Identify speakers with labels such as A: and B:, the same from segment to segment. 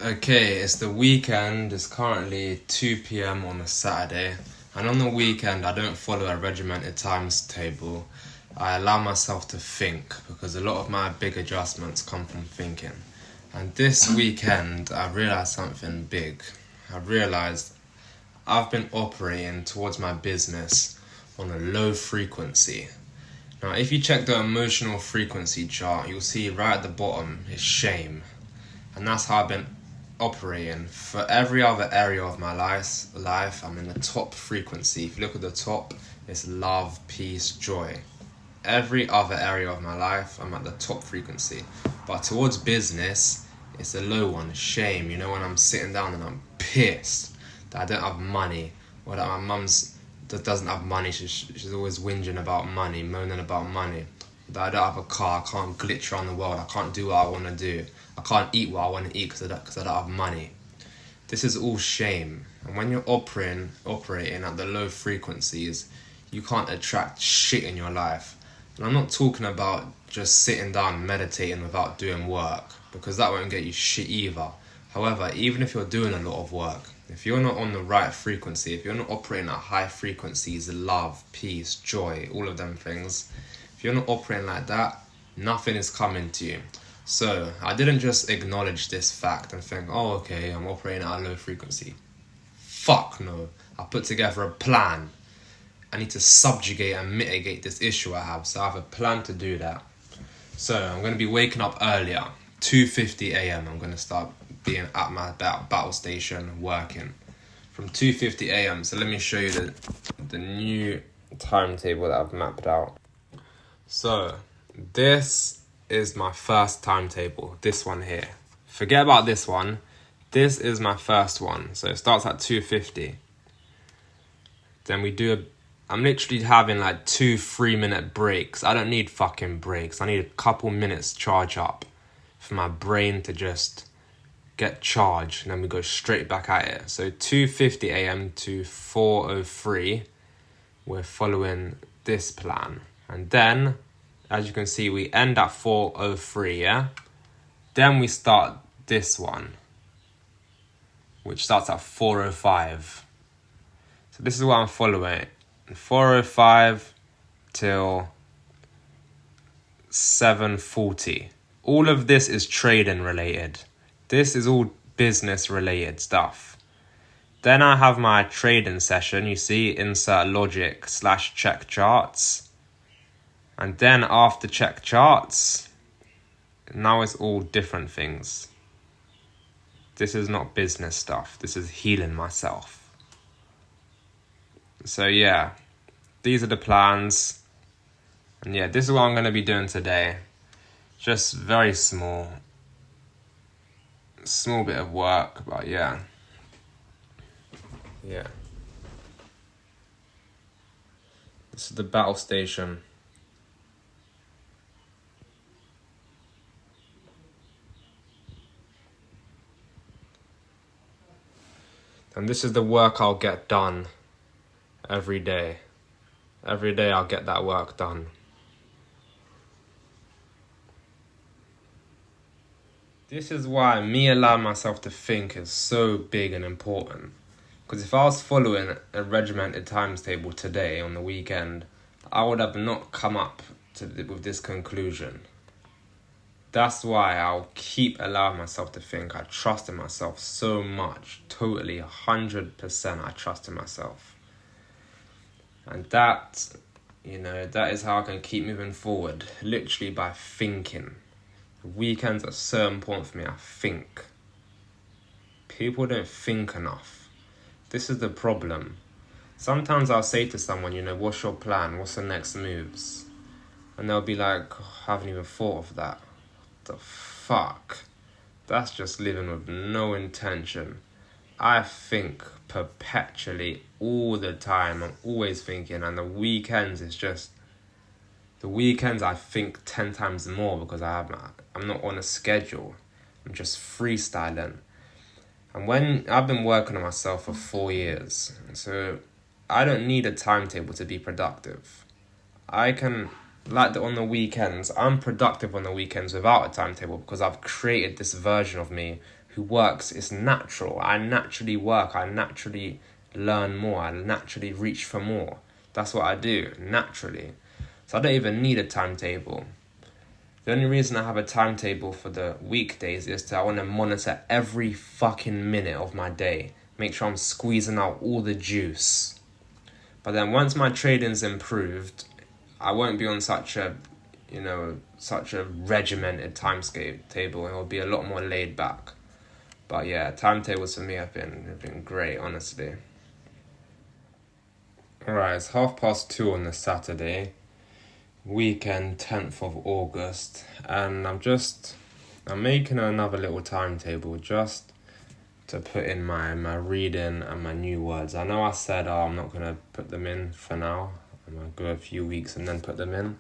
A: Okay, it's the weekend. It's currently 2 p.m. on a Saturday. And on the weekend, I don't follow a regimented times table. I allow myself to think because a lot of my big adjustments come from thinking. And this weekend, I realized something big. I realized I've been operating towards my business on a low frequency. Now, if you check the emotional frequency chart, you'll see right at the bottom is shame. And that's how I've been operating. For every other area of my life, I'm in the top frequency. If you look at the top, it's love, peace, joy. Every other area of my life, I'm at the top frequency. But towards business, it's a low one, shame. You know, when I'm sitting down and I'm pissed that I don't have money, or that my mum's that doesn't have money, she's always whinging about money, moaning about money. That I don't have a car, I can't glitch around the world, I can't do what I want to do. I can't eat what I want to eat because I don't have money. This is all shame. And when you're operating at the low frequencies, you can't attract shit in your life. And I'm not talking about just sitting down meditating without doing work, because that won't get you shit either. However, even if you're doing a lot of work, if you're not on the right frequency, if you're not operating at high frequencies, love, peace, joy, all of them things, if you're not operating like that, nothing is coming to you. So, I didn't just acknowledge this fact and think, oh, okay, I'm operating at a low frequency. Fuck no. I put together a plan. I need to subjugate and mitigate this issue I have, so I have a plan to do that. So, I'm going to be waking up earlier, 2:50 a.m. I'm going to start being at my battle station working from 2:50 a.m. So, let me show you the new timetable that I've mapped out. So, this is my first timetable, this one here. Forget about this one. This is my first one. So it starts at 2:50. Then I'm literally having like 2 3-minute breaks. I don't need fucking breaks. I need a couple minutes charge up for my brain to just get charged, and then we go straight back at it. So 2:50 a.m. to 4:03, we're following this plan. And then, as you can see, we end at 4:03, yeah? Then we start this one, which starts at 4:05. So this is what I'm following. 4:05 till 7:40. All of this is trading related. This is all business related stuff. Then I have my trading session. You see, insert logic / check charts. And then after check charts, now it's all different things. This is not business stuff. This is healing myself. So yeah, these are the plans. And yeah, this is what I'm going to be doing today. Just very small bit of work, but yeah. Yeah. This is the battle station. And this is the work I'll get done every day. Every day I'll get that work done. This is why me allowing myself to think is so big and important. Because if I was following a regimented times table today on the weekend, I would have not come up with this conclusion. That's why I'll keep allowing myself to think. I trust in myself so much. Totally, 100% I trust in myself. And that is how I can keep moving forward. Literally by thinking. Weekends are so important for me. I think. People don't think enough. This is the problem. Sometimes I'll say to someone, what's your plan? What's the next moves? And they'll be like, oh, I haven't even thought of that. The fuck? That's just living with no intention. I think perpetually all the time. I'm always thinking, and the weekends I think 10 times more because I'm not on a schedule. I'm just freestyling. And when I've been working on myself for 4 years, so I don't need a timetable to be productive. I can on the weekends, I'm productive on the weekends without a timetable because I've created this version of me who works, it's natural. I naturally work, I naturally learn more, I naturally reach for more. That's what I do, naturally. So I don't even need a timetable. The only reason I have a timetable for the weekdays is I want to monitor every fucking minute of my day. Make sure I'm squeezing out all the juice. But then once my trading's improved, I won't be on such a regimented timetable. It will be a lot more laid back. But yeah, timetables for me have been great, honestly. Alright, it's 2:30 on the Saturday, weekend 10th of August, and I'm making another little timetable just to put in my reading and my new words. I know I said I'm not going to put them in for now. I'm going to go a few weeks and then put them in.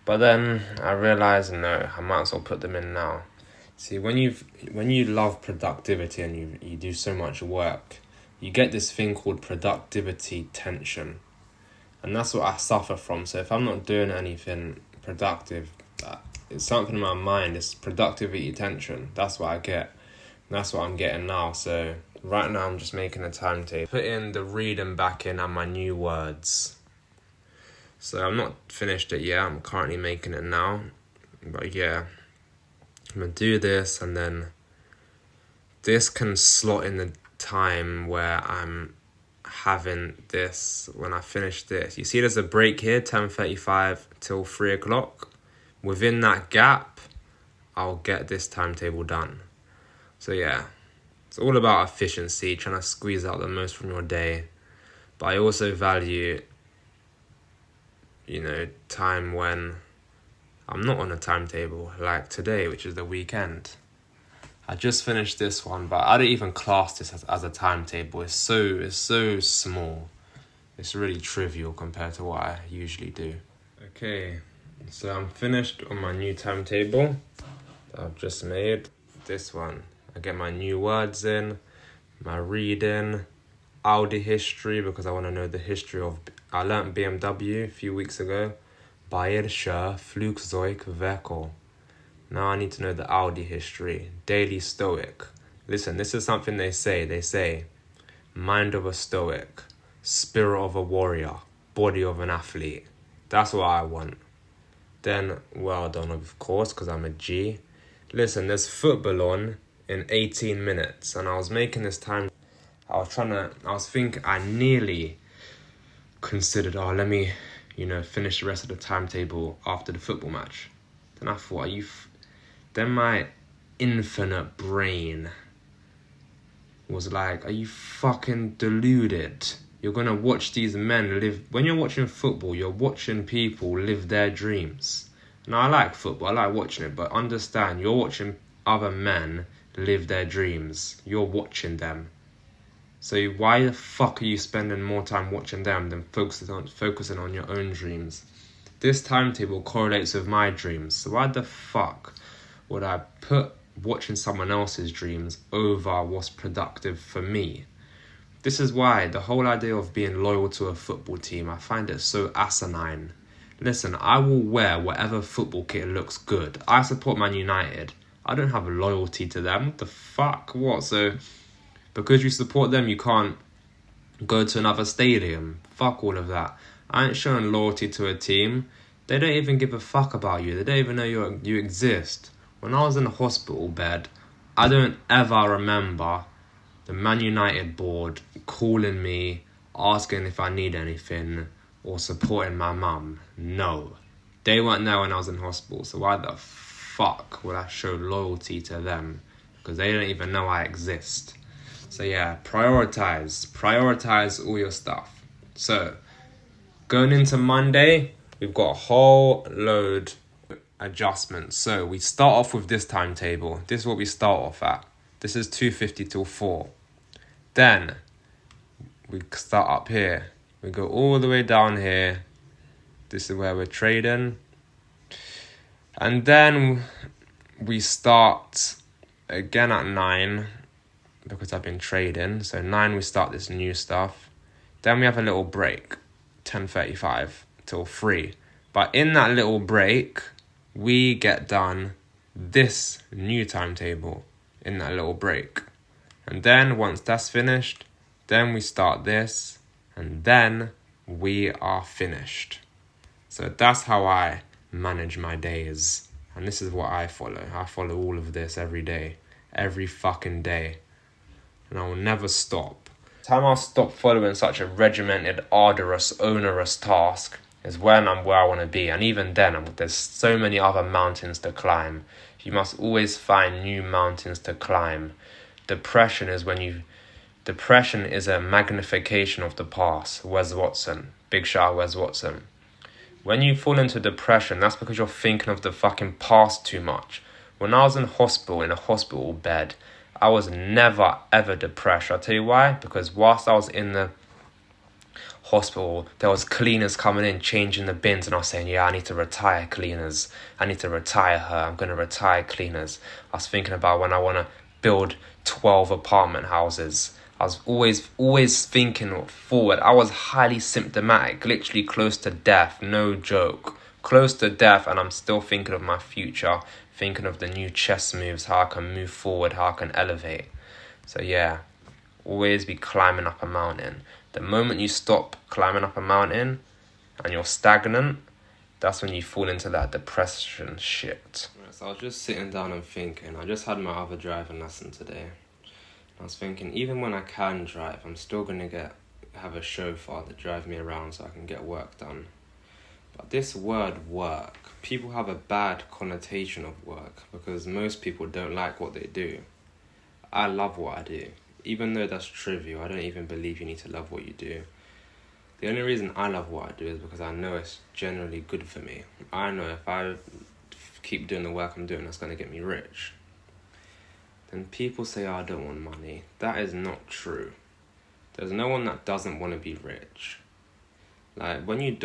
A: But then I realised, no, I might as well put them in now. See, when you love productivity and you do so much work, you get this thing called productivity tension. And that's what I suffer from. So if I'm not doing anything productive, it's something in my mind, it's productivity tension. That's what I get. That's what I'm getting now. So right now I'm just making a timetable. Put in the reading back in and my new words. So I'm not finished it yet. I'm currently making it now. But yeah, I'm going to do this, and then this can slot in the time where I'm having this when I finish this. You see there's a break here, 10:35 till 3 o'clock. Within that gap, I'll get this timetable done. So yeah, it's all about efficiency, trying to squeeze out the most from your day. But I also value, time when I'm not on a timetable, like today, which is the weekend. I just finished this one, but I don't even class this as a timetable. It's so small. It's really trivial compared to what I usually do. Okay, so I'm finished on my new timetable that I've just made. This one, I get my new words in, my reading, Audi history, because I want to know the history of... I learnt BMW a few weeks ago. Bayerischer Flugzeugwerke. Now I need to know the Audi history. Daily Stoic. Listen, this is something they say. They say, mind of a Stoic, spirit of a warrior, body of an athlete. That's what I want. Then, well done, of course, because I'm a G. Listen, there's football on in 18 minutes, and I was making this time. I nearly considered, let me, finish the rest of the timetable after the football match. Then I thought, then my infinite brain was like, are you fucking deluded? You're going to watch these men live... When you're watching football, you're watching people live their dreams. Now, I like football, I like watching it, but understand, you're watching other men live their dreams. You're watching them. So why the fuck are you spending more time watching them than focusing on your own dreams? This timetable correlates with my dreams. So why the fuck would I put watching someone else's dreams over what's productive for me? This is why the whole idea of being loyal to a football team, I find it so asinine. Listen, I will wear whatever football kit looks good. I support Man United. I don't have loyalty to them. What the fuck? What? So... because you support them, you can't go to another stadium. Fuck all of that. I ain't showing loyalty to a team. They don't even give a fuck about you. They don't even know you exist. When I was in a hospital bed, I don't ever remember the Man United board calling me, asking if I need anything, or supporting my mum. No. They weren't there when I was in hospital, so why the fuck would I show loyalty to them? Because they don't even know I exist. So yeah, prioritize all your stuff. So, going into Monday, we've got a whole load of adjustments. So we start off with this timetable. This is what we start off at. This is 2:50 till 4. Then, we start up here. We go all the way down here. This is where we're trading. And then we start again at 9. Because I've been trading. So 9 we start this new stuff. Then we have a little break, 10:35 till 3. But in that little break, we get done this new timetable in that little break. And then once that's finished, then we start this, and then we are finished. So that's how I manage my days. And this is what I follow. I follow all of this every day. Every fucking day. And I will never stop. The time I'll stop following such a regimented, arduous, onerous task is when I'm where I want to be. And even then, there's so many other mountains to climb. You must always find new mountains to climb. Depression is a magnification of the past. Wes Watson. Big shout out Wes Watson. When you fall into depression, that's because you're thinking of the fucking past too much. When I was in a hospital bed, I was never ever depressed. I'll tell you why. Because whilst I was in the hospital, there was cleaners coming in, changing the bins, and I was saying, yeah, I need to retire cleaners. I need to retire her. I'm going to retire cleaners. I was thinking about when I want to build 12 apartment houses. I was always thinking forward. I was highly symptomatic, literally close to death, no joke. Close to death, and I'm still thinking of my future, thinking of the new chess moves, how I can move forward, how I can elevate. So yeah, always be climbing up a mountain. The moment you stop climbing up a mountain and you're stagnant, that's when you fall into that depression shit. So I was just sitting down and thinking. I just had my other driving lesson today. I was thinking, even when I can drive, I'm still going to have a chauffeur to drive me around so I can get work done. But this word work, people have a bad connotation of work because most people don't like what they do. I love what I do. Even though that's trivial, I don't even believe you need to love what you do. The only reason I love what I do is because I know it's generally good for me. I know if I keep doing the work I'm doing, that's going to get me rich. Then people say, oh, I don't want money. That is not true. There's no one that doesn't want to be rich. Like, when you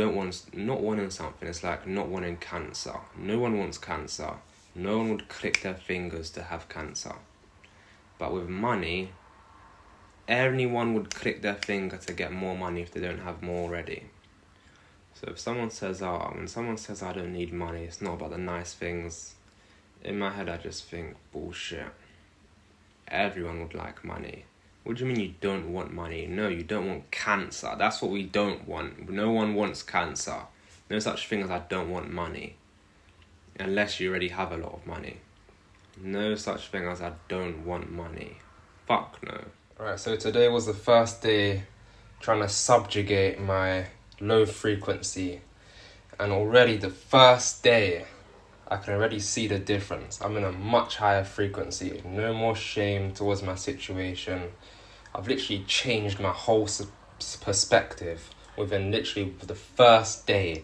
A: not wanting something, it's like not wanting cancer. No one wants cancer. No one would click their fingers to have cancer. But with money, anyone would click their finger to get more money if they don't have more already. So if someone says, when someone says I don't need money, it's not about the nice things. In my head, I just think, bullshit. Everyone would like money. What do you mean you don't want money? No, you don't want cancer. That's what we don't want. No one wants cancer. No such thing as I don't want money. Unless you already have a lot of money. No such thing as I don't want money. Fuck no. Alright, so today was the first day trying to subjugate my low frequency. And already the first day, I can already see the difference. I'm in a much higher frequency. No more shame towards my situation. I've literally changed my whole perspective within literally the first day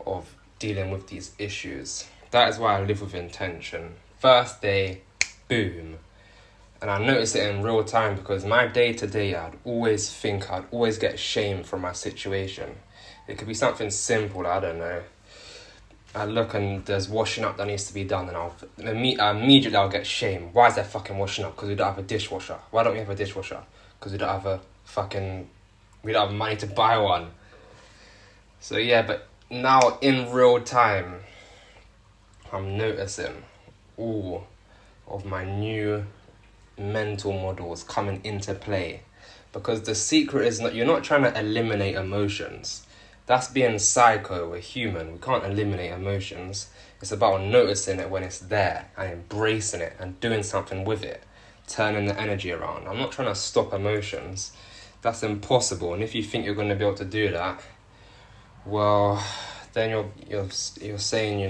A: of dealing with these issues. That is why I live with intention. First day, boom. And I notice it in real time because my day-to-day, I'd always get shame from my situation. It could be something simple, I don't know. I look and there's washing up that needs to be done, and immediately I'll get shame. Why is there fucking washing up? Because we don't have a dishwasher. Why don't we have a dishwasher? Because we don't have money to buy one. So yeah, but now in real time, I'm noticing all of my new mental models coming into play. Because the secret is you're not trying to eliminate emotions. That's being psycho. We're human. We can't eliminate emotions. It's about noticing it when it's there and embracing it and doing something with it, turning the energy around. I'm not trying to stop emotions. That's impossible. And if you think you're going to be able to do that, well, then you're saying,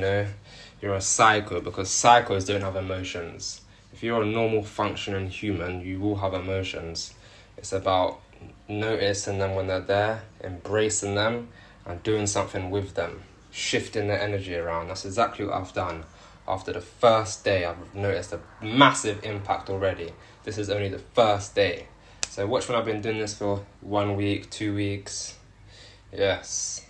A: you're a psycho, because psychos don't have emotions. If you're a normal functioning human, you will have emotions. It's about noticing them when they're there, embracing them, and doing something with them, shifting the energy around. That's exactly what I've done. After the first day, I've noticed a massive impact already. This is only the first day. So watch when I've been doing this for 1 week, 2 weeks. Yes.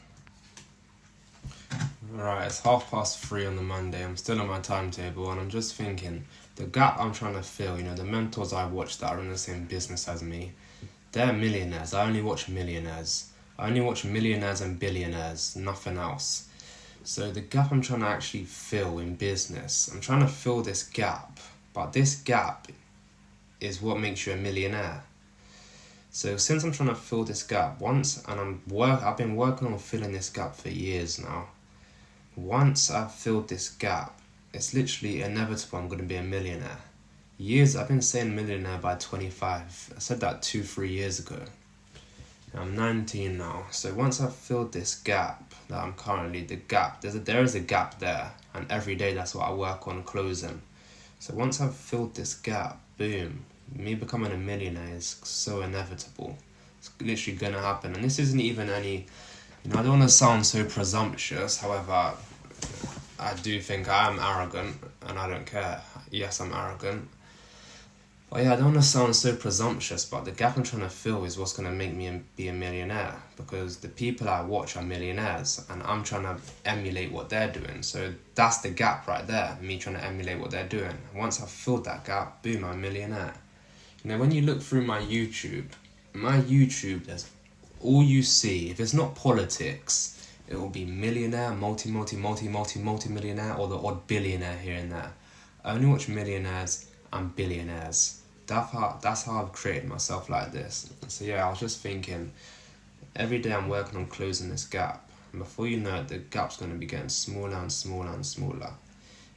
A: Right, it's 3:30 on the Monday. I'm still on my timetable and I'm just thinking, the gap I'm trying to fill, the mentors I watch that are in the same business as me, they're millionaires. I only watch millionaires. I only watch millionaires and billionaires, nothing else. So the gap I'm trying to actually fill in business, I'm trying to fill this gap But this gap is what makes you a millionaire. So since I'm trying to fill this gap I've been working on filling this gap for years now. Once I've filled this gap, it's literally inevitable I'm going to be a millionaire. I've been saying millionaire by 25. I said that 2-3 years ago. I'm 19 now. So once I've filled this gap that I'm currently, there is a gap there, and every day that's what I work on closing. So once I've filled this gap, boom, me becoming a millionaire is so inevitable. It's literally gonna happen. And this isn't even any, I don't want to sound so presumptuous, however, I do think I am arrogant, and I don't care. Yes, I'm arrogant. But yeah, I don't want to sound so presumptuous, but the gap I'm trying to fill is what's going to make me be a millionaire, because the people I watch are millionaires and I'm trying to emulate what they're doing. So that's the gap right there, me trying to emulate what they're doing. Once I've filled that gap, boom, I'm a millionaire. When you look through my YouTube, there's all you see. If it's not politics, it will be millionaire, multi-millionaire, or the odd billionaire here and there. I only watch millionaires and billionaires. That's how I've created myself like this. So yeah, I was just thinking, every day I'm working on closing this gap, and before you know it, the gap's going to be getting smaller and smaller and smaller.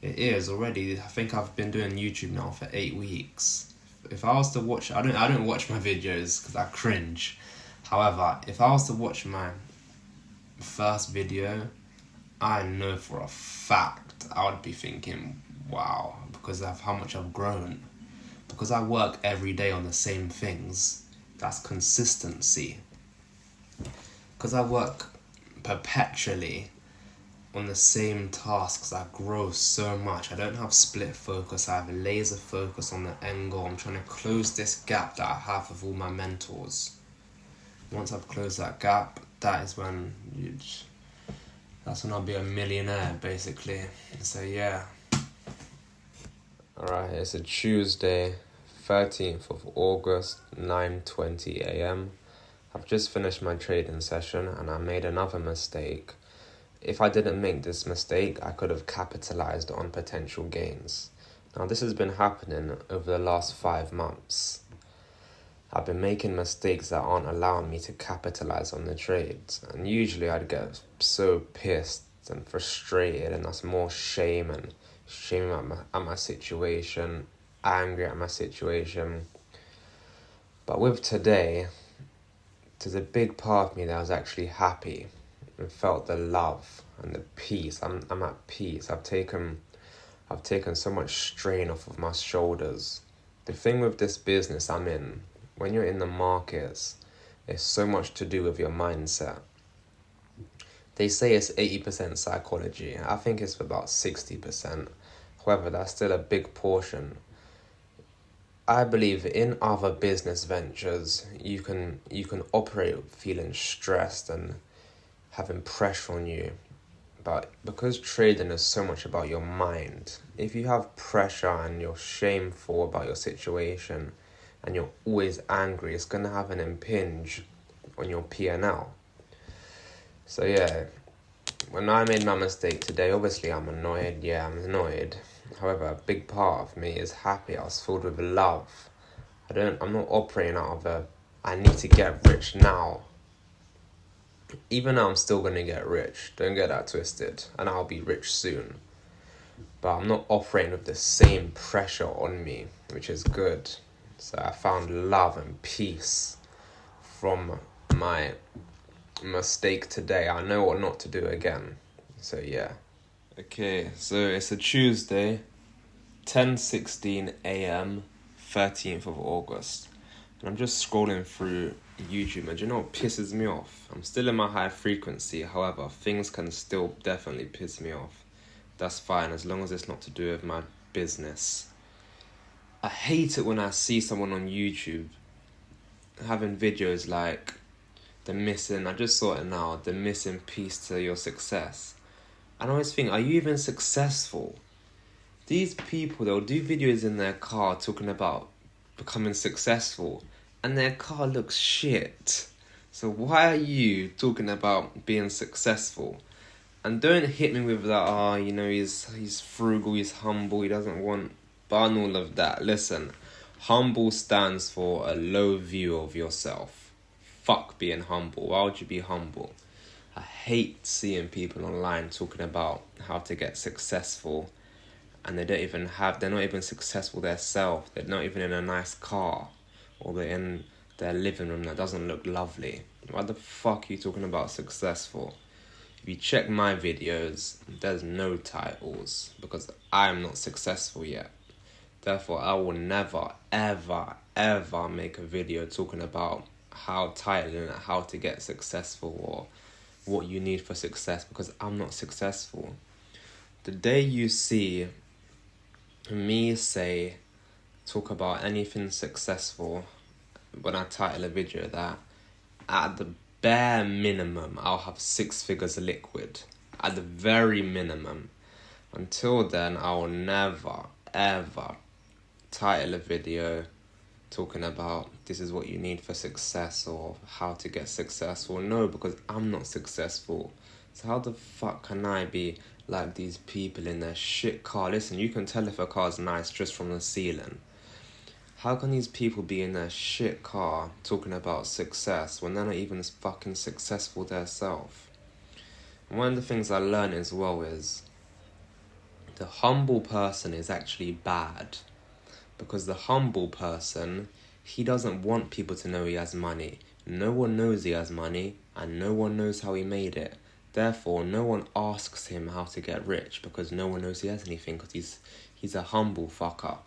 A: It is already. I think I've been doing YouTube now for 8 weeks. If I was to watch, I don't watch my videos because I cringe. However, if I was to watch my first video, I know for a fact I would be thinking, wow, because of how much I've grown. Because I work every day on the same things, that's consistency. Because I work perpetually on the same tasks, I grow so much. I don't have split focus, I have laser focus on the end goal. I'm trying to close this gap that I have with all my mentors. Once I've closed that gap, that's when I'll be a millionaire, basically. So yeah. Alright, it's a Tuesday, 13th of August, 9:20 a.m. I've just finished my trading session and I made another mistake. If I didn't make this mistake, I could have capitalized on potential gains. Now, this has been happening over the last 5 months. I've been making mistakes that aren't allowing me to capitalize on the trades. And usually I'd get so pissed and frustrated, and that's more shame at my situation, angry at my situation. But with today, there's a big part of me that was actually happy and felt the love and the peace. I'm at peace. I've taken so much strain off of my shoulders. The thing with this business I'm in, when you're in the markets, it's so much to do with your mindset. They say it's 80% psychology. I think it's about 60%. However, that's still a big portion. I believe in other business ventures, you can operate feeling stressed and having pressure on you. But because trading is so much about your mind, if you have pressure and you're shameful about your situation and you're always angry, it's going to have an impinge on your P&L. So yeah, when I made my mistake today, obviously I'm annoyed. Yeah, I'm annoyed. However, a big part of me is happy. I was filled with love. I'm not operating out of I need to get rich now. Even though I'm still going to get rich, don't get that twisted, and I'll be rich soon. But I'm not operating with the same pressure on me, which is good. So I found love and peace from my mistake today. I know what not to do again. So yeah. Okay, so it's a Tuesday, 10:16 a.m, 13th of August. And I'm just scrolling through YouTube, and do you know what pisses me off? I'm still in my high frequency, however, things can still definitely piss me off. That's fine, as long as it's not to do with my business. I hate it when I see someone on YouTube having videos like I just saw it now, the missing piece to your success. And I always think, are you even successful? These people, they'll do videos in their car talking about becoming successful, and their car looks shit. So why are you talking about being successful? And don't hit me with that, he's frugal, he's humble, he doesn't want bun all of that. Listen, humble stands for a low view of yourself. Fuck being humble. Why would you be humble? I hate seeing people online talking about how to get successful, and they're not even successful themselves. They're not even in a nice car, or they're in their living room that doesn't look lovely. Why the fuck are you talking about successful? If you check my videos, there's no titles, because I'm not successful yet. Therefore, I will never, ever, ever make a video talking about how to get successful or what you need for success, because I'm not successful. The day you see me talk about anything successful, when I title a video that, at the bare minimum, I'll have 6 figures liquid. At the very minimum. Until then, I will never, ever title a video talking about this is what you need for success or how to get successful. No, because I'm not successful. So how the fuck can I be like these people in their shit car? Listen, you can tell if a car's nice just from the ceiling. How can these people be in their shit car talking about success when they're not even fucking successful themselves? One of the things I learned as well is the humble person is actually bad. Because the humble person, he doesn't want people to know he has money. No one knows he has money, and no one knows how he made it. Therefore, no one asks him how to get rich, because no one knows he has anything, because he's a humble fucker.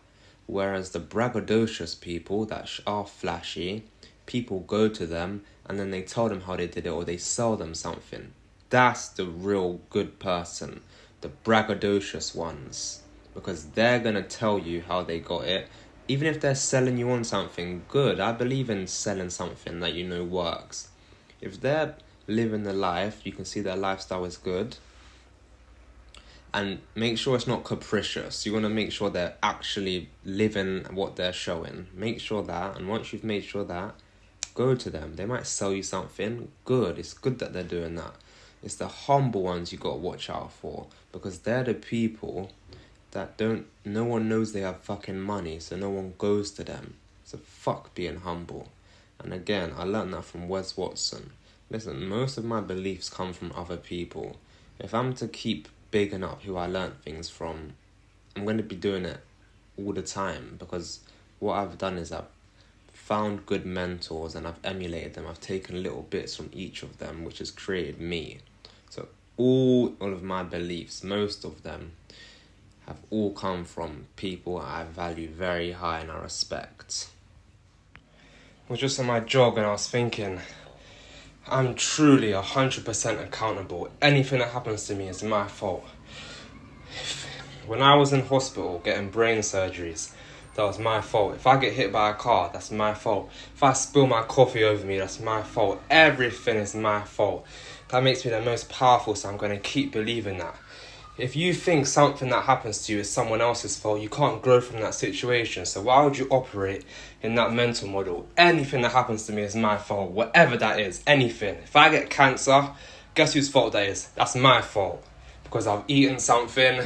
A: Whereas the braggadocious people that are flashy, people go to them and then they tell them how they did it, or they sell them something. That's the real good person, the braggadocious ones. Because they're going to tell you how they got it. Even if they're selling you on something good, I believe in selling something that you know works. If they're living the life, you can see their lifestyle is good. And make sure it's not capricious. You want to make sure they're actually living what they're showing. Make sure that, and once you've made sure that, go to them. They might sell you something good. It's good that they're doing that. It's the humble ones you got to watch out for, because they're the people that no one knows they have fucking money, so no one goes to them. So fuck being humble. And again, I learned that from Wes Watson. Listen, most of my beliefs come from other people. If I'm to keep bigging up who I learned things from, I'm going to be doing it all the time, because what I've done is I've found good mentors and I've emulated them. I've taken little bits from each of them, which has created me. So all of my beliefs, most of them, have all come from people I value very high and I respect. I was just on my jog and I was thinking, I'm truly 100% accountable. Anything that happens to me is my fault. When I was in hospital getting brain surgeries, that was my fault. If I get hit by a car, that's my fault. If I spill my coffee over me, that's my fault. Everything is my fault. That makes me the most powerful, so I'm going to keep believing that. If you think something that happens to you is someone else's fault, you can't grow from that situation. So why would you operate in that mental model? Anything that happens to me is my fault, whatever that is, anything. If I get cancer, guess whose fault that is? That's my fault. Because I've eaten something,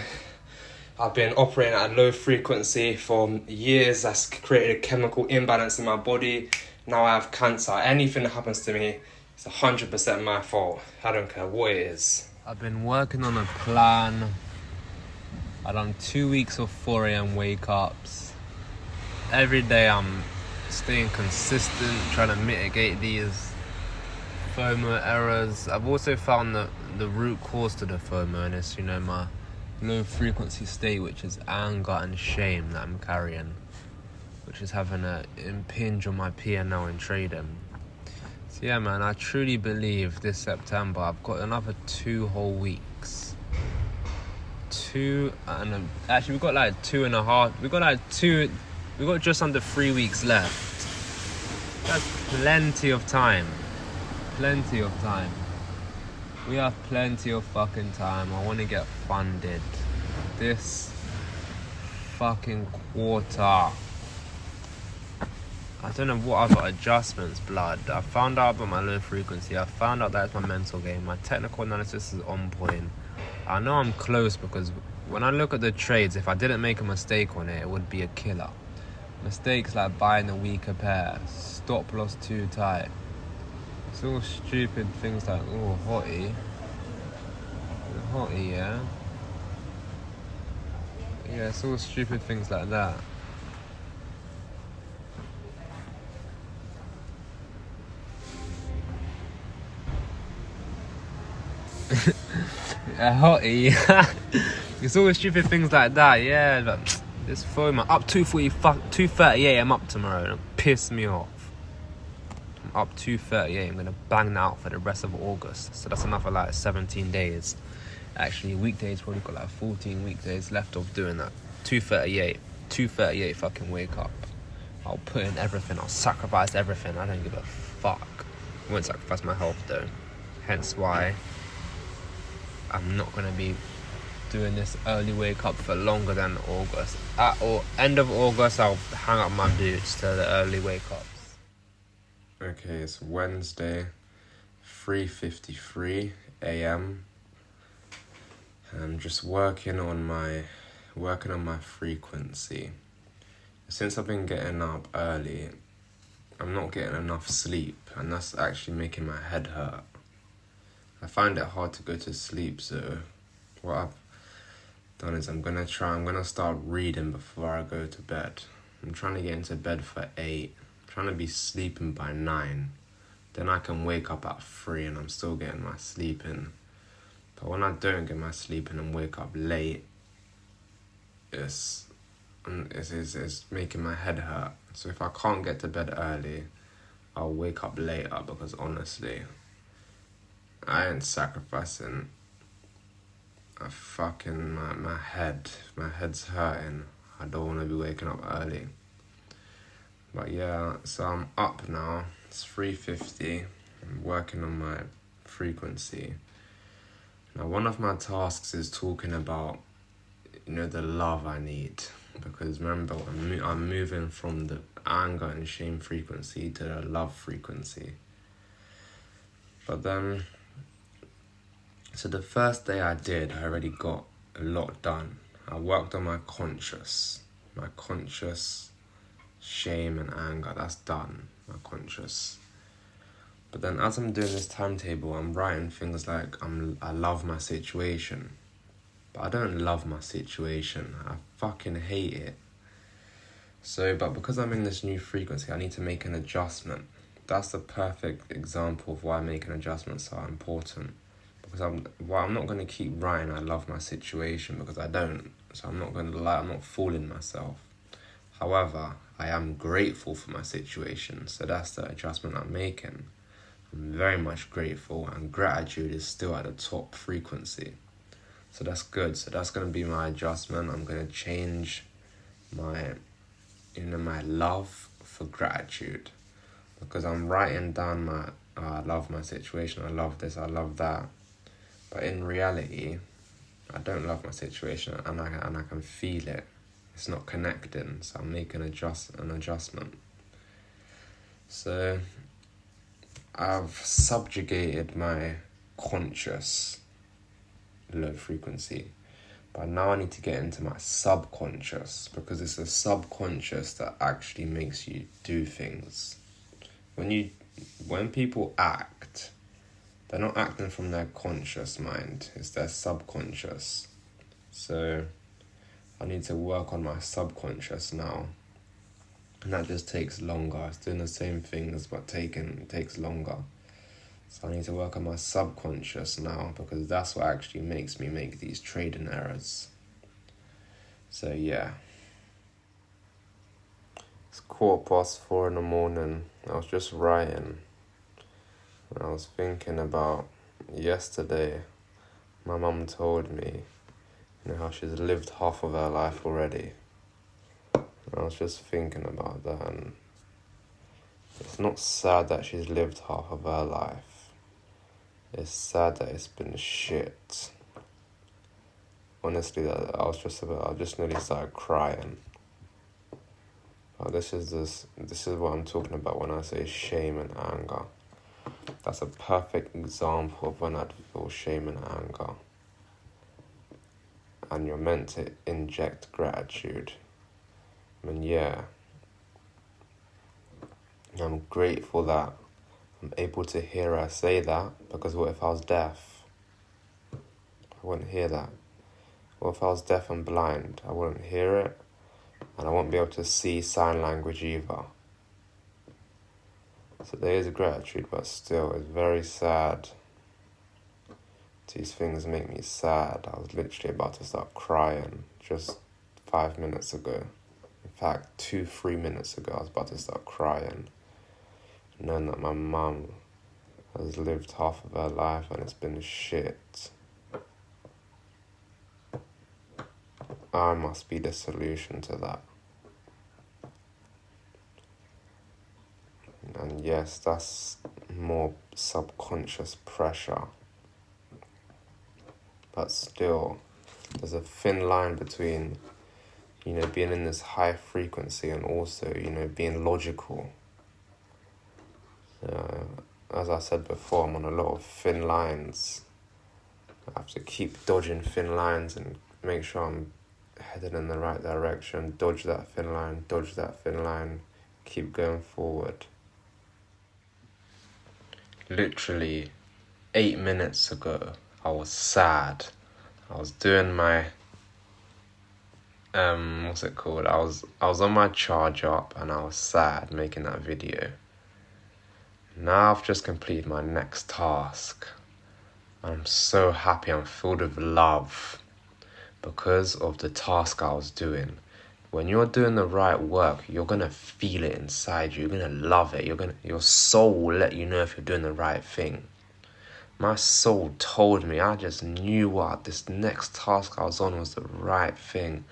A: I've been operating at a low frequency for years, that's created a chemical imbalance in my body. Now I have cancer. Anything that happens to me is 100% my fault. I don't care what it is. I've been working on a plan. I've done 2 weeks of 4 a.m. wake-ups. Every day I'm staying consistent, trying to mitigate these FOMO errors. I've also found that the root cause to the FOMO, and it's, my low frequency state, which is anger and shame that I'm carrying, which is having an impinge on my P&L in trading. So yeah, man, I truly believe this September I've got another 2 whole weeks. We've got like 2.5. We've got just under 3 weeks left. That's plenty of time. We have plenty of fucking time. I want to get funded this fucking quarter. I don't know what other adjustments, blood. I found out about my low frequency. I found out that's my mental game. My technical analysis is on point. I know I'm close because when I look at the trades, if I didn't make a mistake on it, it would be a killer. Mistakes like buying a weaker pair, stop loss too tight. It's all stupid things like, oh, hottie, yeah. Yeah, it's all stupid things like that. A hottie. It's all stupid things like that, yeah. But this phone, I'm up 2:38. I'm up tomorrow. It'll piss me off. I'm up 2:38. I'm gonna bang that out for the rest of August. So that's another like 17 days. Actually, weekdays probably got like 14 weekdays left of doing that. 2:38 fucking wake up. I'll put in everything. I'll sacrifice everything. I don't give a fuck. I won't sacrifice my health though. Hence why I'm not gonna be doing this early wake up for longer than August. Or end of August, I'll hang up my boots to the early wake ups. Okay, it's Wednesday, 3:53 a.m. I'm just working on my frequency. Since I've been getting up early, I'm not getting enough sleep, and that's actually making my head hurt. I find it hard to go to sleep, so what I've done is I'm gonna start reading before I go to bed. I'm trying to get into bed for 8. I'm trying to be sleeping by 9. Then I can wake up at 3 and I'm still getting my sleep in. But when I don't get my sleep in and wake up late, it's making my head hurt. So if I can't get to bed early, I'll wake up later, because honestly, I ain't sacrificing a fucking my head's hurting. I don't want to be waking up early. But yeah, so I'm up now. It's 3:50. I'm working on my frequency. Now, one of my tasks is talking about, the love I need. Because remember, I'm moving from the anger and shame frequency to the love frequency. But then, so the first day I already got a lot done. I worked on my conscious, shame and anger, that's done, my conscious. But then as I'm doing this timetable, I'm writing things like, I love my situation. But I don't love my situation. I fucking hate it. So, but because I'm in this new frequency, I need to make an adjustment. That's the perfect example of why making adjustments are important. Because I'm not going to keep writing I love my situation, because I don't. So I'm not going to lie, I'm not fooling myself. However, I am grateful for my situation. So that's the adjustment I'm making. I'm very much grateful, and gratitude is still at the top frequency. So that's good. So that's going to be my adjustment. I'm going to change my love for gratitude. Because I'm writing down I love my situation, I love this, I love that. But in reality, I don't love my situation, and I can feel it. It's not connecting, so I'm making an adjustment. So I've subjugated my conscious low frequency, but now I need to get into my subconscious, because it's the subconscious that actually makes you do things. When people act, they're not acting from their conscious mind, it's their subconscious. So I need to work on my subconscious now, and that just takes longer. It's doing the same things but takes longer. So I need to work on my subconscious now, because that's what actually makes me make these trading errors. So yeah. It's 4:15 in the morning. I was just writing. And I was thinking about yesterday. My mum told me, how she's lived half of her life already. And I was just thinking about that, and it's not sad that she's lived half of her life. It's sad that it's been shit. Honestly, I just nearly started crying. This is what I'm talking about when I say shame and anger. That's a perfect example of when I feel shame and anger. and you're meant to inject gratitude. And yeah, I'm grateful that I'm able to hear her say that, because what if I was deaf? I wouldn't hear that. What if I was deaf and blind? I wouldn't hear it, and I won't be able to see sign language either. So there is gratitude, but still, it's very sad. These things make me sad. I was literally about to start crying just 5 minutes ago. In fact, 2-3 minutes ago, I was about to start crying, knowing that my mum has lived half of her life and it's been shit. I must be the solution to that. And yes, that's more subconscious pressure. But still, there's a thin line between, being in this high frequency and also, being logical. As I said before, I'm on a lot of thin lines. I have to keep dodging thin lines and make sure I'm headed in the right direction. Dodge that thin line, keep going forward. Literally 8 minutes ago, I was sad. I was doing my what's it called? I was on my charge up and I was sad making that video. Now I've just completed my next task. I'm so happy. I'm filled with love because of the task I was doing. When you're doing the right work, you're gonna feel it inside you. You're gonna love it. Your soul will let you know if you're doing the right thing. My soul told me. I just knew what this next task I was on was the right thing.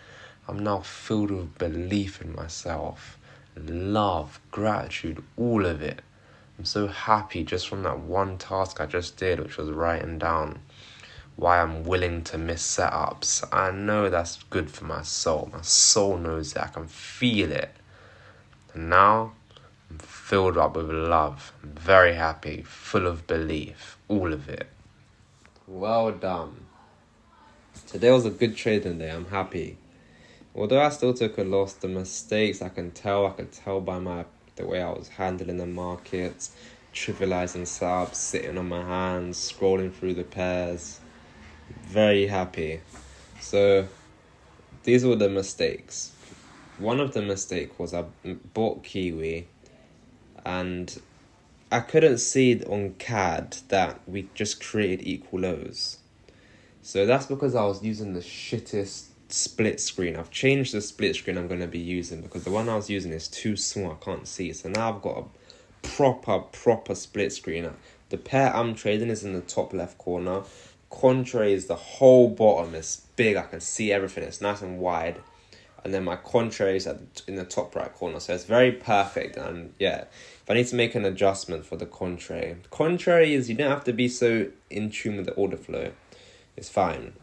A: I'm now filled with belief in myself, love, gratitude, all of it. I'm so happy just from that one task I just did, which was writing down why I'm willing to miss setups. I know that's good for my soul. My soul knows it. I can feel it. And now I'm filled up with love. I'm very happy, full of belief, all of it. Well done. Today was a good trading day. I'm happy. Although I still took a loss, the mistakes I could tell by the way I was handling the markets, trivializing setups, sitting on my hands, scrolling through the pairs. Very happy. So these were the mistakes. One of the mistakes was I bought Kiwi and I couldn't see on CAD that we just created equal lows. So that's because I was using the shittest split screen. I've changed the split screen I'm going to be using because the one I was using is too small. I can't see. So now I've got a proper split screen. The pair I'm trading is in the top left corner. Contrary is the whole bottom. It's big. I can see everything. It's nice and wide. And then my contrary is in the top right corner. So it's very perfect. And yeah, if I need to make an adjustment for the contrary is you don't have to be so in tune with the order flow. It's fine.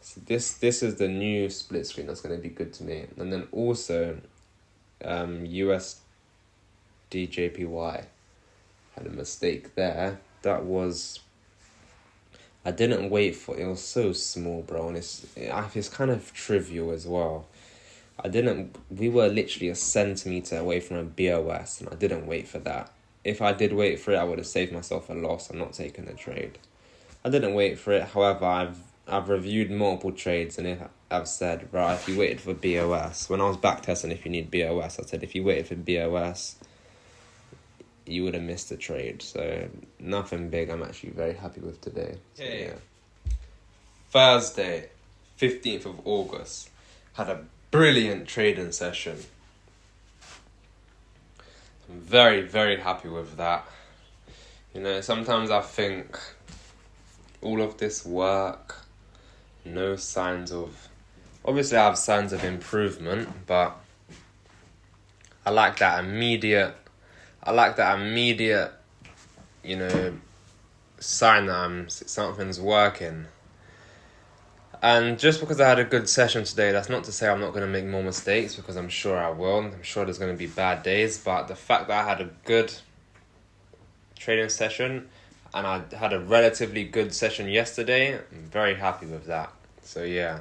A: So this is the new split screen that's going to be good to me. And then also USD JPY had a mistake there. That was, I didn't wait for it. Was so small, bro, and it's kind of trivial as well. We were literally a centimeter away from a BOS, and I didn't wait for that. If I did wait for it, I would have saved myself a loss and not taken a trade. I didn't wait for it. However, I've reviewed multiple trades, and I've said, right, if you waited for BOS, when I was backtesting if you need BOS, I said if you waited for BOS, you would have missed the trade. So nothing big. I'm actually very happy with today. So, yeah. Thursday, 15th of August, had a brilliant trading session. I'm very, very happy with that. Sometimes I think all of this work, no signs of... Obviously, I have signs of improvement, but I like that immediate, sign that something's working. And just because I had a good session today, that's not to say I'm not going to make more mistakes, because I'm sure I will. I'm sure there's going to be bad days, but the fact that I had a good trading session and I had a relatively good session yesterday, I'm very happy with that. So yeah,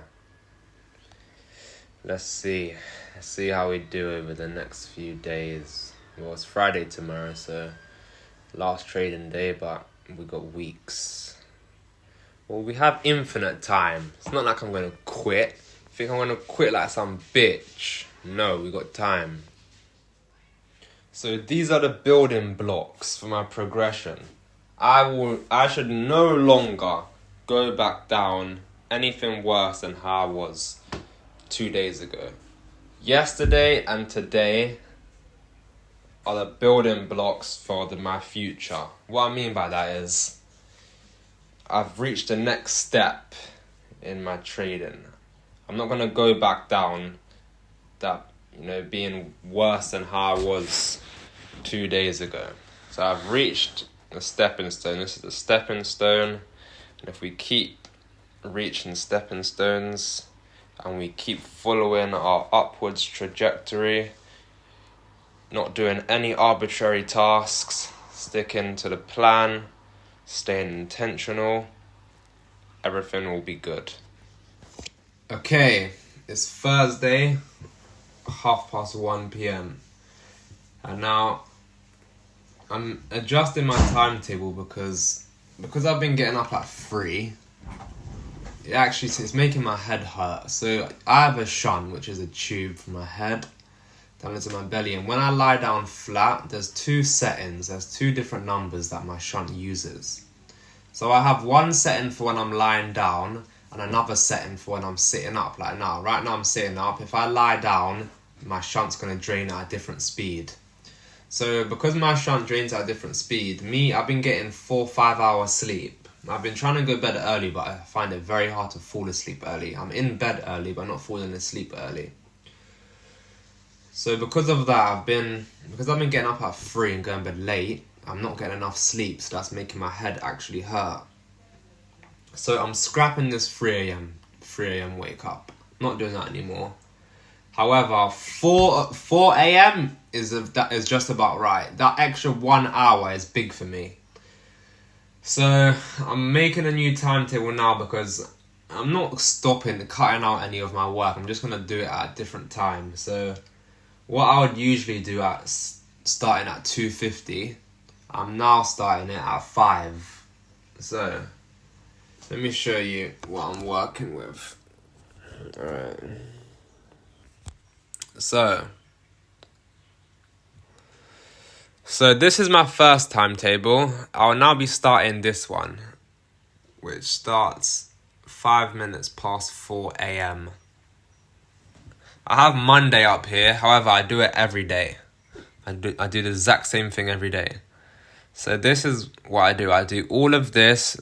A: Let's see. Let's see how we do over the next few days. Well, it's Friday tomorrow, so last trading day, but we got weeks. Well, we have infinite time. It's not like I'm going to quit. You think I'm going to quit like some bitch? No, we got time. So these are the building blocks for my progression. I should no longer go back down anything worse than how I was 2 days ago. Yesterday and today are the building blocks for my future. What I mean by that is I've reached the next step in my trading. I'm not going to go back down that, being worse than how I was 2 days ago. So I've reached a stepping stone. This is the stepping stone. And if we keep reaching stepping stones and we keep following our upwards trajectory, not doing any arbitrary tasks, sticking to the plan, staying intentional, everything will be good. Okay, it's Thursday, 1:30 p.m. And now I'm adjusting my timetable because I've been getting up at 3. It's making my head hurt. So I have a shunt, which is a tube from my head down into my belly, and when I lie down flat, there's 2 settings. There's 2 different numbers that my shunt uses. So I have one setting for when I'm lying down and another setting for when I'm sitting up, like now. Right now I'm sitting up. If I lie down, my shunt's going to drain at a different speed. So because my shunt drains at a different speed, I've been getting 4-5 hours sleep. I've been trying to go to bed early, but I find it very hard to fall asleep early. I'm in bed early, but not falling asleep early. So because of that, because I've been getting up at 3 and going to bed late, I'm not getting enough sleep, so that's making my head actually hurt. So I'm scrapping this 3 a.m. wake up. I'm not doing that anymore. However, 4 a.m. is just about right. That extra 1 hour is big for me. So I'm making a new timetable now because I'm not cutting out any of my work. I'm just going to do it at a different time. So what I would usually do starting at 2:50, I'm now starting it at 5. So let me show you what I'm working with. Alright. So this is my first timetable. I'll now be starting this one, which starts 5 minutes past 4 a.m. I have Monday up here, however I do it every day. I do the exact same thing every day. So this is what I do. I do all of this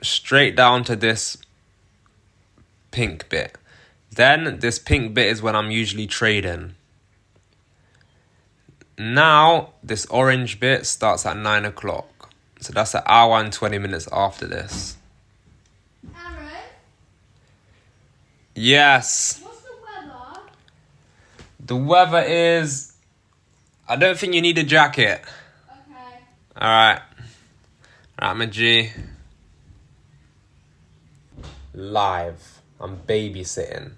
A: straight down to this pink bit. Then this pink bit is when I'm usually trading. Now, this orange bit starts at 9 o'clock. So that's an hour and 20 minutes after this.
B: Aaron?
A: Yes.
B: What's the weather?
A: The weather is... I don't think you need a jacket.
B: Okay.
A: Alright. Alright, my G. Live. I'm babysitting.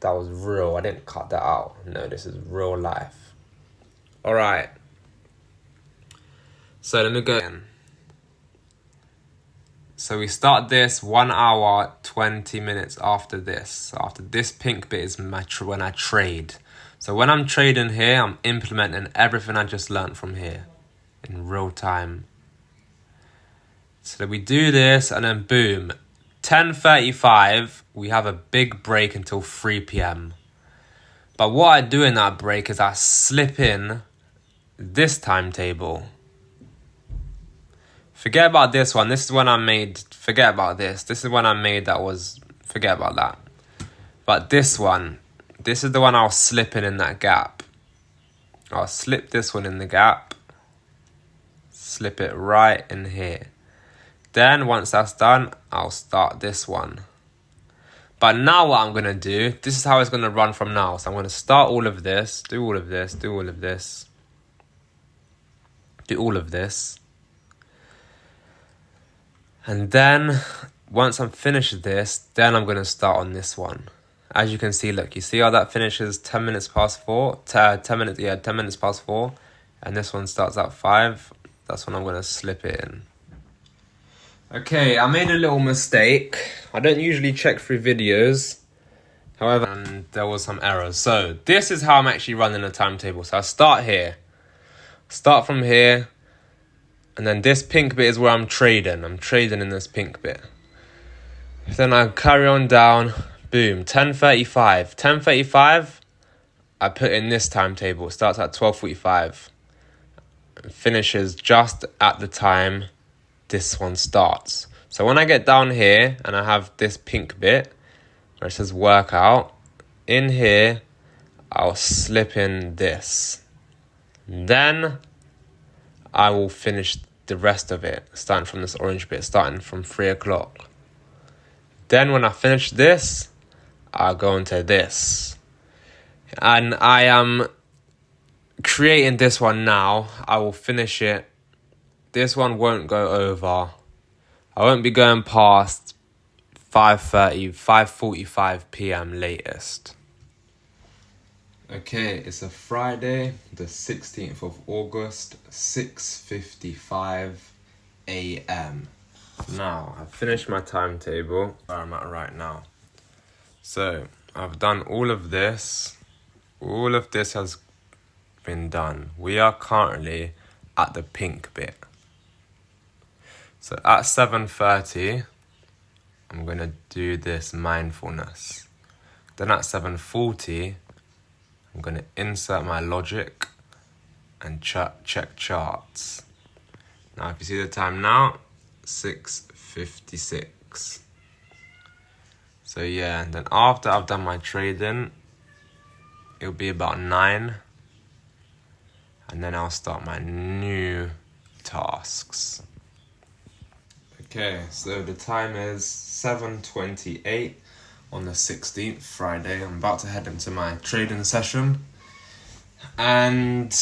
A: That was real. I didn't cut that out. No, this is real life. Alright. So let me go again. So we start this 1 hour, 20 minutes after this. So after this pink bit is when I trade. So when I'm trading here, I'm implementing everything I just learned from here in real time. So we do this and then boom. 10:35, we have a big break until 3 p.m. But what I do in that break is I slip in this timetable. Forget about this one. This is when I made... Forget about this. This is when I made that was... Forget about that. But this one, this is the one I'll slip in that gap. I'll slip this one in the gap. Slip it right in here. Then once that's done, I'll start this one. But now what I'm going to do, this is how it's going to run from now. So I'm going to start all of this, do all of this, do all of this. Do all of this. And then, once I'm finished this, then I'm going to start on this one. as you can see, look, you see how that finishes 10 minutes past 4? 10 minutes past 4. And this one starts at 5. That's when I'm going to slip it in. Okay, I made a little mistake. I don't usually check through videos. However, and there was some errors. So this is how I'm actually running a timetable. So I start here. Start from here. And then this pink bit is where I'm trading. I'm trading in this pink bit. Then I carry on down. Boom. 10:35. 10:35. I put in this timetable. It starts at 12:45. Finishes just at the time this one starts. So when I get down here and I have this pink bit where it says workout, in here I'll slip in this. Then I will finish the rest of it, starting from this orange bit, starting from 3 o'clock. Then when I finish this, I'll go into this. And I am creating this one now. I will finish it. This one won't go over. I won't be going past 5:30, 5:45 p.m. latest. Okay, it's a Friday, the 16th of August, 6:55 a.m. Now, I've finished my timetable where I'm at right now. So, I've done all of this. All of this has been done. We are currently at the pink bit. So at 7:30, I'm going to do this mindfulness. Then at 7:40, I'm going to insert my logic and check charts. Now if you see the time now, 6:56. So yeah, and then after I've done my trading, it'll be about 9. And then I'll start my new tasks. Okay, so the time is 7:28 on the 16th, Friday. I'm about to head into my trading session. And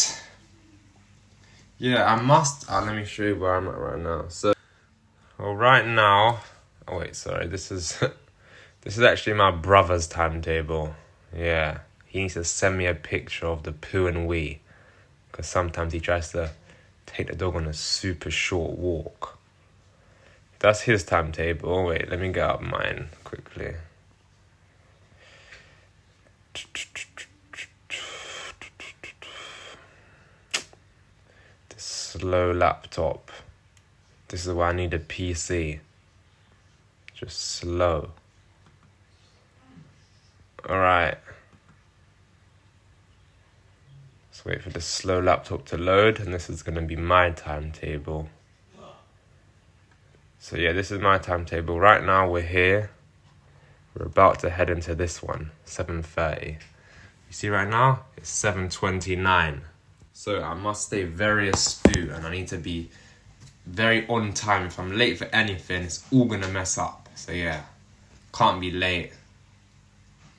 A: yeah, let me show you where I'm at right now. So, well, right now, oh wait, sorry, this is actually my brother's timetable. Yeah, he needs to send me a picture of the poo and wee, because sometimes he tries to take the dog on a super short walk. That's his timetable. Wait, let me get up mine quickly. This slow laptop. This is why I need a PC. Just slow. Alright. Let's wait for the slow laptop to load, and this is going to be my timetable. So yeah, this is my timetable. Right now we're here. We're about to head into this one, 7:30. You see right now, it's 7:29. So I must stay very astute and I need to be very on time. If I'm late for anything, it's all gonna mess up. So yeah, can't be late.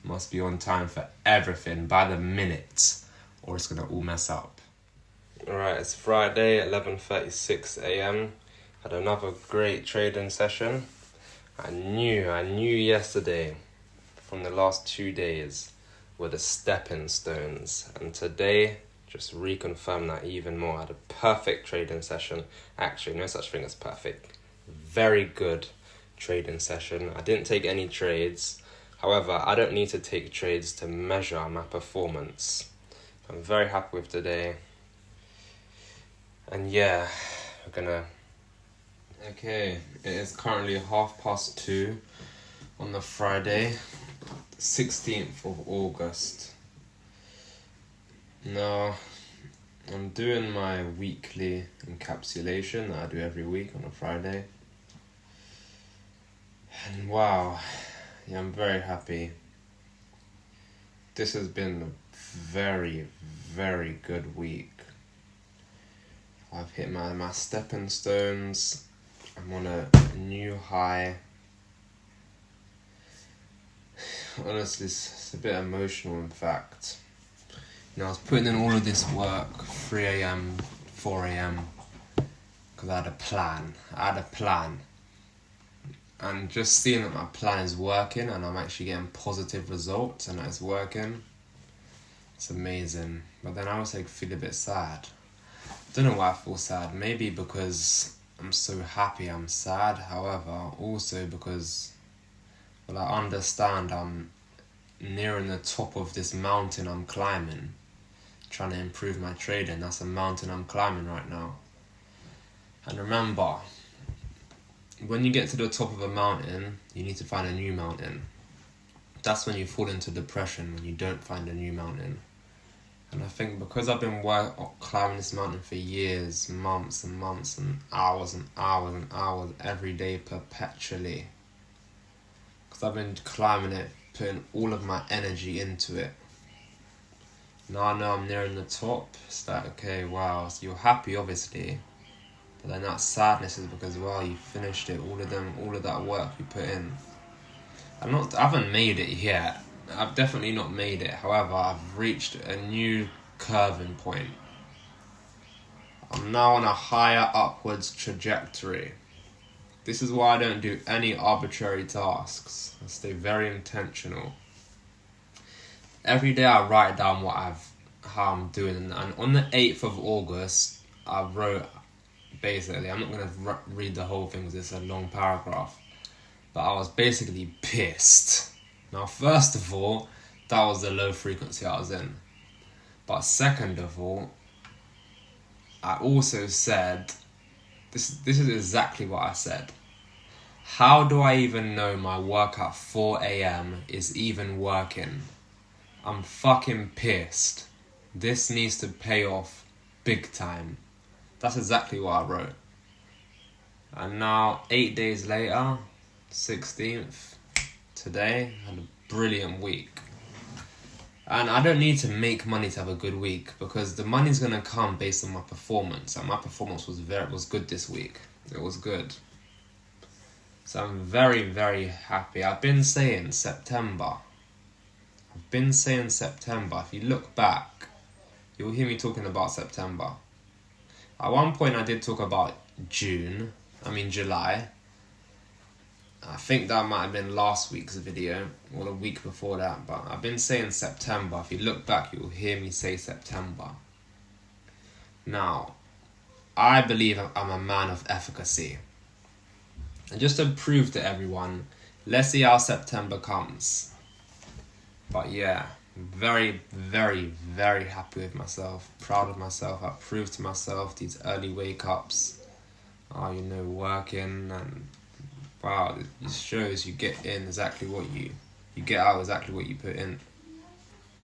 A: Must be on time for everything by the minute, or it's gonna all mess up. Alright, it's Friday, 11:36 a.m. Had another great trading session. I knew yesterday from the last 2 days were the stepping stones, and today just reconfirmed that even more. I had a perfect trading session. Actually, no such thing as perfect. Very good trading session. I didn't take any trades. However, I don't need to take trades to measure my performance. I'm very happy with today. And yeah, we're gonna... Okay, it is currently 2:30 on the Friday, 16th of August. Now, I'm doing my weekly encapsulation that I do every week on a Friday. And wow, yeah, I'm very happy. This has been a very, very good week. I've hit my stepping stones. I'm on a new high. Honestly, it's a bit emotional, in fact. You know, I was putting in all of this work, 3 a.m., 4 a.m., because I had a plan. And just seeing that my plan is working and I'm actually getting positive results and that it's working, it's amazing. But then I also feel a bit sad. Don't know why I feel sad. Maybe because I'm so happy I'm sad. However, also because, well, I understand I'm nearing the top of this mountain I'm climbing, trying to improve my trading. That's a mountain I'm climbing right now. And remember, when you get to the top of a mountain, you need to find a new mountain. That's when you fall into depression, when you don't find a new mountain. And I think because I've been climbing this mountain for years, months and months and hours every day perpetually, because I've been climbing it, putting all of my energy into it. Now I know I'm nearing the top. It's like, okay, wow, so you're happy obviously, but then that sadness is because, wow, you finished it, all of that work you put in. I haven't made it yet. I've definitely not made it. However, I've reached a new curving point. I'm now on a higher upwards trajectory. This is why I don't do any arbitrary tasks. I stay very intentional. Every day I write down how I'm doing, and on the 8th of August, I wrote, basically, I'm not going to read the whole thing because it's a long paragraph, but I was basically pissed. Now, first of all, that was the low frequency I was in. But second of all, I also said, this is exactly what I said. How do I even know my work at 4 a.m. is even working? I'm fucking pissed. This needs to pay off big time. That's exactly what I wrote. And now, 8 days later, 16th, today, I had a brilliant week. And I don't need to make money to have a good week, because the money's going to come based on my performance. And my performance was good this week. It was good. So I'm very, very happy. I've been saying September. If you look back, you'll hear me talking about September. At one point I did talk about July. I think that might have been last week's video, or the week before that, but I've been saying September. If you look back, you'll hear me say September. Now, I believe I'm a man of efficacy. And just to prove to everyone, let's see how September comes. But yeah, very, very, very happy with myself, proud of myself. I proved to myself these early wake-ups are, working, and wow, it shows you get in exactly what you get out exactly what you put in.